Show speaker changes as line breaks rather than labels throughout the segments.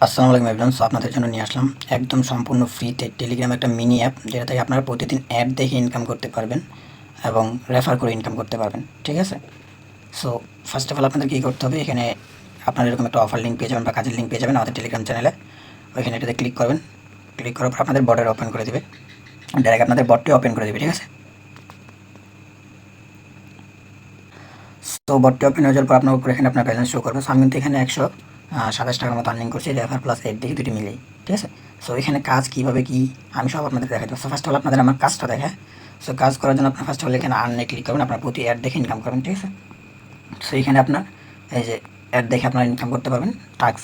আসসালামু আলাইকুম everyone. So আপনাদের জন্য নিয়ে আসলাম একদম সম্পূর্ণ ফ্রিতে টেলিগ্রাম একটা মিনি অ্যাপ, যেটা থেকে আপনারা প্রতিদিন অ্যাড দেখে ইনকাম করতে পারবেন এবং রেফার করে ইনকাম করতে পারবেন। ঠিক আছে? সো ফার্স্ট অফ অল আপনাদের কী করতে হবে, এখানে আপনারা এরকম একটা অফার লিঙ্ক পেয়ে যাবেন বা কাজের লিঙ্ক পেয়ে যাবেন আমাদের টেলিগ্রাম চ্যানেলে। ওইখানে এটাতে ক্লিক করবেন। ক্লিক করার পর আপনাদের বটের ওপেন করে দেবে, ডাইরেক্ট আপনাদের বটটি ওপেন করে দেবে। ঠিক আছে? সো বটটি ওপেন হয়ে যাওয়ার পর আপনার উপরে এখানে আপনার ব্যালেন্স শো করবে। সো আমি কিন্তু এখানে 127 টাকার মতো আর্নিং করছি রেফার প্লাস এড দেখে দুটি মিলেই। ঠিক আছে? সো এখানে কাজ কীভাবে কী আমি সব আপনাদের দেখাই দেবো। সো ফার্স্ট অফ অল আপনাদের আমার কাজটা দেখায়। সো কাজ করার জন্য আপনার ফার্স্ট অফ অল এখানে আর্নে ক্লিক করবেন, আপনার প্রতি অ্যাড দেখে ইনকাম করবেন। ঠিক আছে? সো এখানে আপনার এই যে অ্যাড দেখে আপনারা ইনকাম করতে পারবেন। টাক্স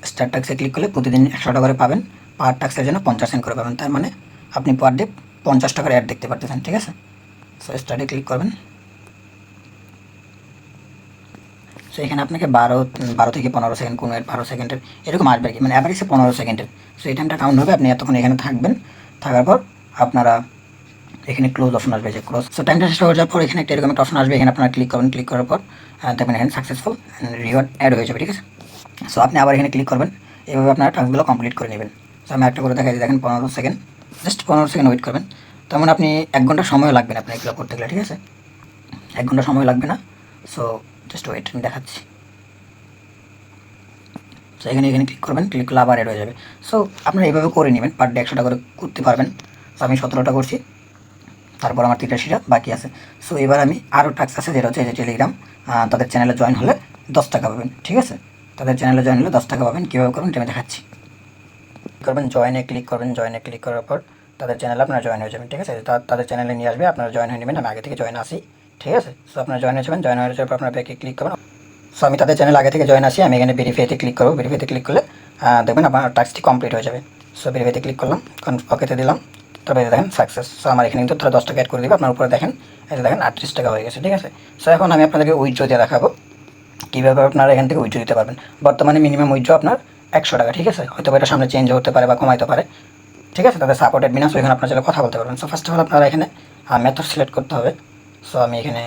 স্টার টাক্সে ক্লিক করলে প্রতিদিন 100 টাকা করে পাবেন, পার টাক্সের জন্য 50 সেন্ট করে পাবেন। তার মানে আপনি পার ডে 50 টাকার অ্যাড দেখতে পারতেছেন। ঠিক আছে? সো স্টার্টে ক্লিক করবেন। সো এখানে আপনাকে 12 থেকে 15 সেকেন্ড, কোনো 12 সেকেন্ডের এরকম আসবে আর কি, মানে অ্যাভারেজে 15 সেকেন্ডের। সো এই টাইমটা কাউন্ট হবে, আপনি এতক্ষণ এখানে থাকবেন। থাকার পর আপনারা এখানে ক্লোজ অপশন আসবে, যে ক্লোজ। সো টাইমটা শেষ হয়ে যাওয়ার পর এখানে একটা এরকম একটা অপশন আসবে, এখানে আপনারা ক্লিক করবেন। ক্লিক করার পর দেখবেন এখানে সাকসেসফুল রিওয়ার্ড অ্যাড হয়ে যাবে। ঠিক আছে? সো আপনি আবার এখানে ক্লিক করবেন, এভাবে আপনারা টাস্কগুলো কমপ্লিট করে নেবেন। সো আমি একটা করে দেখাই, দেখেন 15 সেকেন্ড, জাস্ট 15 সেকেন্ড ওয়েট করবেন। তেমন আপনি 1 ঘন্টা সময় লাগবে না আপনার এগুলো করতে গেলে। ঠিক আছে? 1 ঘন্টা সময় লাগবে না। সো জাস্ট ওয়েট, আমি দেখাচ্ছি। সো এখানে ক্লিক করবেন, ক্লিক করলে আবার অ্যাড হয়ে যাবে। সো আপনারা এইভাবে করে নেবেন, পার ডে 100 টাকা করে করতে পারবেন। সো আমি 17টা করছি, তারপর আমার 83টা বাকি আছে। সো এবার আমি আরও টাস্ক আছে, যেটা হচ্ছে এই যে টেলিগ্রাম, তাদের চ্যানেলে জয়েন হলে 10 টাকা পাবেন। ঠিক আছে? তাদের চ্যানেলে জয়েন হলে 10 টাকা পাবেন। কীভাবে করবেন আমি দেখাচ্ছি। করবেন জয়েনে ক্লিক করবেন, জয়েনে ক্লিক করার পর তাদের চ্যানেলে আপনারা জয়েন হয়ে যাবেন। ঠিক আছে? তাদের চ্যানেলে নিয়ে আসবে, আপনারা জয়েন হয়ে নেবেন। আমি আগে থেকে জয়েন আসি। ঠিক আছে? সো আপনারা জয়েন হয়ে যাবেন। জয়েন হয়ে যাওয়ার পর আপনারা ব্যাকে ক্লিক করবেন। সো আমি তাদের চ্যানেল আগে থেকে জয়েন আসি, আমি এখানে ভেরিফাইতে ক্লিক করবো। ভেরিফাইতে ক্লিক করলে দেখবেন আপনার টাস্কটি কমপ্লিট হয়ে যাবে। সো ভেরিফাইতে ক্লিক করলাম, ওকেতে দিলাম, তবে দেখেন সাকসেস। সো আমার এখানে কিন্তু তারা 10 টাকা অ্যাড করে দেবে। আপনার উপরে দেখেন, এই যে দেখেন 38 টাকা হয়ে গেছে। ঠিক আছে? সো এখন আমি আপনাদেরকে উইথড্র দিয়ে দেখাবো কীভাবে আপনারা এখান থেকে উইথড্র দিতে পারবেন। বর্তমানে মিনিমাম উইথড্র আপনার 100 টাকা। ঠিক আছে? হয়তো এটা সামনে চেঞ্জ হতে পারে বা কমাইতে পারে। ঠিক আছে? তাদের সাপোর্ট অ্যাডমিন আছে, ওইখানে আপনার সাথে কথা বলতে পারবেন। সো ফার্স্ট অফ অল আপনারা এখানে মেথড সিলেক্ট করতে হবে। সো আমি এখানে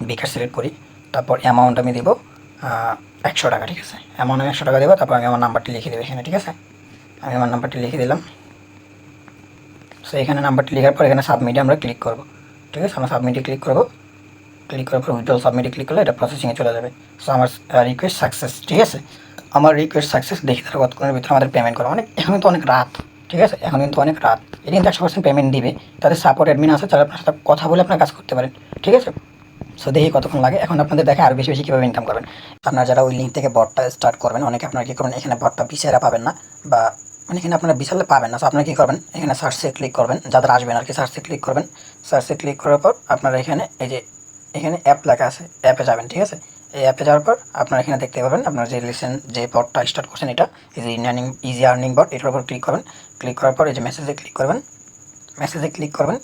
বিকাশ সিলেক্ট করি, তারপর অ্যামাউন্ট আমি দেবো 100 টাকা। ঠিক আছে? অ্যামাউন্ট আমি 100 টাকা দেবো, তারপর আমি আমার নাম্বারটি লিখে দেবো এখানে। ঠিক আছে? আমি আমার নাম্বারটি লিখে দিলাম। সো এখানে নাম্বারটি লেখার পর এখানে সাবমিটে আমরা ক্লিক করবো। ঠিক আছে? আমরা সাবমিটে ক্লিক করবো। ক্লিক করার পর উইথড্রল সাবমিটে ক্লিক করলে এটা প্রসেসিংয়ে চলে যাবে। সো আমার রিকোয়েস্ট সাকসেস। ঠিক আছে? আমার রিকোয়েস্ট সাকসেস। দেখি তারা কতক্ষণের ভিতরে আমাদের পেমেন্ট করে। এখন কিন্তু অনেক রাত। ঠিক আছে? এখন কিন্তু অনেক রাত। এটা কিন্তু 100% পেমেন্ট দিবে। তাদের সাপোর্ট অ্যাডমিন আছে, তারা আপনার সাথে কথা বলে আপনার কাজ করতে পারেন। ঠিক আছে? সো দেখি কতক্ষণ লাগে। এখন আপনাদের দেখে আরও বেশি বেশি কীভাবে ইনকাম করবেন। আপনারা যারা ওই লিঙ্ক থেকে বটটা স্টার্ট করবেন, অনেকে আপনারা কী করবেন, এখানে বটটা বিছাইরা পাবেন না, বা এখানে আপনারা বিছালে পাবেন না। সো আপনারা কী করবেন, এখানে সার্চে ক্লিক করবেন, যাদের আসবেন আর কি, সার্চে ক্লিক করবেন। সার্চে ক্লিক করার পর আপনারা এখানে এই যে এখানে অ্যাপ লেখা আছে, অ্যাপে যাবেন। ঠিক আছে? এই অ্যাপে যাওয়ার পর আপনারা এখানে দেখতে পাবেন আপনার যে যে বটটা স্টার্ট করছেন, এটা ইজি আর্নিং বট, এটার উপর ক্লিক করবেন। ক্লিক করার পর এই যে মেসেজে ক্লিক করবেন। মেসেজে ক্লিক করবেন।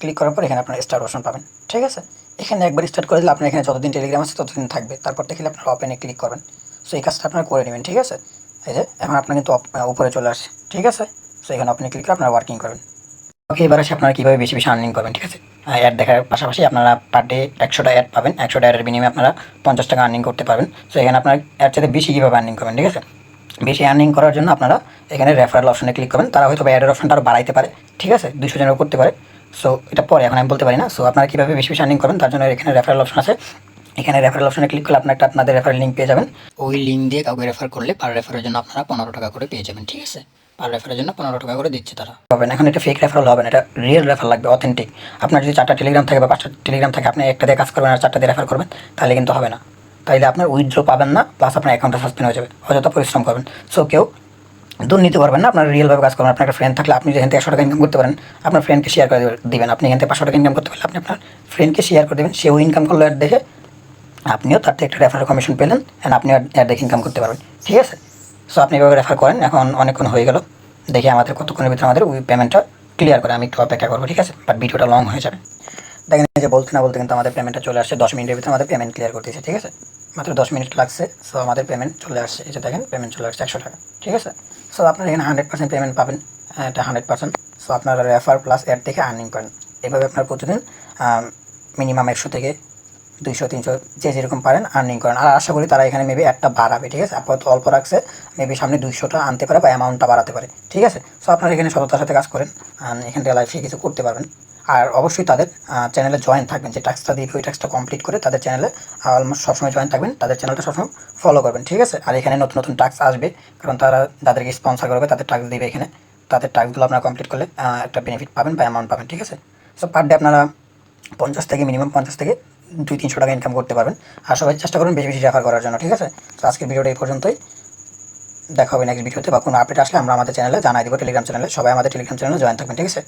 ক্লিক করার পর এখানে আপনার স্টার্ট অপশন পাবেন। ঠিক আছে? এখানে একবার স্টার্ট করে দিলে আপনার এখানে যতদিন টেলিগ্রাম আছে ততদিন থাকবে। তারপর থেকে আপনার ওপেনে ক্লিক করবেন। সো এই কাজটা আপনারা করে নেবেন। ঠিক আছে? এই যে এখন আপনার কিন্তু উপরে চলে আসছে। ঠিক আছে? সো এখানে আপনি ক্লিক করে আপনারা ওয়ার্কিং করবেন। ওকে, এবার আসে আপনারা কীভাবে বেশি বেশি আর্নিং করবেন। ঠিক আছে? অ্যাড দেখার পাশাপাশি আপনারা পার ডে 100টা অ্যাড পাবেন। 100টা অ্যাডের বিনিময়ে আপনারা 50 টাকা আর্নিং করতে পারবেন। সো এখানে আপনার অ্যাড চাইতে বেশি কীভাবে আর্নিং করবেন। ঠিক আছে? বেশি আর্নিং করার জন্য আপনারা এখানে রেফারেল অপশনে ক্লিক করবেন। তারা হয়তো অ্যাডের অপশনটা আরও বাড়াইতে পারে। ঠিক আছে? 200 জনের করতে পারে। সো এটা পরে, এখন আমি বলতে পারি না। সো আপনারা কীভাবে বেশি বেশি আর্নিং করবেন তার জন্য এখানে রেফারেল অপশন আছে। এখানে রেফারেল অপশনে ক্লিক করলে আপনার আপনাদের রেফারেল লিঙ্ক পেয়ে যাবেন। ওই লিঙ্ক দিয়ে কাউকে রেফার করলে পার রেফারের জন্য আপনারা 15 টাকা করে পেয়ে যাবেন। ঠিক আছে? পার রেফারের জন্য 15 টাকা করে দিচ্ছে তারা। হবে না, এখন এটা ফেক রেফারেল হবে না, এটা রিয়েল রেফার লাগবে, অথেন্টিক। আপনার যদি 4টা টেলিগ্রাম থাকে বা 5টা টেলিগ্রাম থাকে, আপনি একটা দিয়ে কাজ করবেন আর 4টা দিয়ে রেফার করবেন, তাহলে কিন্তু হবে না। তাইলে আপনার উইথড্র পাবেন না, প্লাস আপনার অ্যাকাউন্টটা সাসপেন্ড হয়ে যাবে। অযথা পরিশ্রম করবেন। সো কেউ দুর্নীতি করবেন না, আপনার রিয়েলভাবে কাজ করবেন। আপনার একটা ফ্রেন্ড থাকলে আপনি যেখান থেকে 100 টাকা ইনকাম করতে পারেন, আপনার ফ্রেন্ডকে শেয়ার করে দিবেন। আপনি এখান থেকে 500 টাকা ইনকাম করতে পারলে আপনি আপনার ফ্রেন্ডকে শেয়ার করে দেবেন, সেও ইনকাম করলো অ্যাড দেখে, আপনিও তার থেকে একটা রেফারেল কমিশন পেলেন, অ্যান্ড আপনিও অ্যাড দেখে ইনকাম করতে পারবেন। ঠিক আছে? সো আপনি এভাবে রেফার করেন। এখন অনেকক্ষণ হয়ে গেল, দেখি আমাদের কতক্ষণের ভিতরে আমাদের ওই পেমেন্টটা ক্লিয়ার করে। আমি একটু অপেক্ষা করবো। ঠিক আছে? বাট ভিডিওটা লং হয়ে যাবে। দেখেন যে বলতে না বলতে কিন্তু আমাদের পেমেন্টটা চলে আসছে। 10 মিনিটের ভিতরে আমাদের পেমেন্ট ক্লিয়ার করতেছে। ঠিক আছে? মাত্র 10 মিনিট লাগছে। সো আমাদের পেমেন্ট চলে আসছে। এই যে দেখেন পেমেন্ট চলে আসছে 100 টাকা। ঠিক আছে? সো আপনারা এখানে 100% পেমেন্ট পাবেন। এটা 100%। সো আপনারা রেফার প্লাস অ্যাড থেকে আর্নিং করেন। এভাবে আপনার প্রতিদিন মিনিমাম 100 থেকে 200 300 যে যেরকম পারেন আর্নিং করেন। আর আশা করি তারা এখানে মেবি একটা বাড়াবে, ঠিক আছে? আপাতত অল্প রাখছে, মেবি সামনে 200টা আনতে পারে বা অ্যামাউন্টটা বাড়াতে পারে, ঠিক আছে? সো আপনারা এখানে সততার সাথে কাজ করেন, এখান থেকে লাইফে কিছু করতে পারবেন। আর অবশ্যই তাদের চ্যানেলে জয়েন থাকবেন, যে টাস্কটা দিবে ওই টাস্কটা কমপ্লিট করে তাদের চ্যানেলে অলমোস্ট সবসময় জয়েন থাকবেন, তাদের চ্যানেলটা সবসময় ফলো করবেন, ঠিক আছে? আর এখানে নতুন নতুন টাস্ক আসবে, কারণ তারা যাদেরকে স্পন্সর করবে তাদের টাস্ক দিবে এখানে, তাদের টাস্কগুলো আপনারা কমপ্লিট করলে একটা বেনিফিট পাবেন বা অ্যামাউন্ট পাবেন, ঠিক আছে? সো পার ডে আপনারা 50 থেকে মিনিমাম 50 থেকে 200-300 টাকা ইনকাম করতে পারবেন। আর সবাই চেষ্টা করুন বেশি বেশি রেফার করার জন্য, ঠিক আছে? তো আজকের ভিডিওটা এই পর্যন্তই। দেখা হবে নেক্সট ভিডিওতে, বা কোনো আপডেট আসলে আমরা আমাদের চ্যানেলে জানাই দেবো, টেলিগ্রাম চ্যানেলে। সবাই আমাদের টেলিগ্রাম চ্যানেলে জয়েন থাকবেন, ঠিক আছে?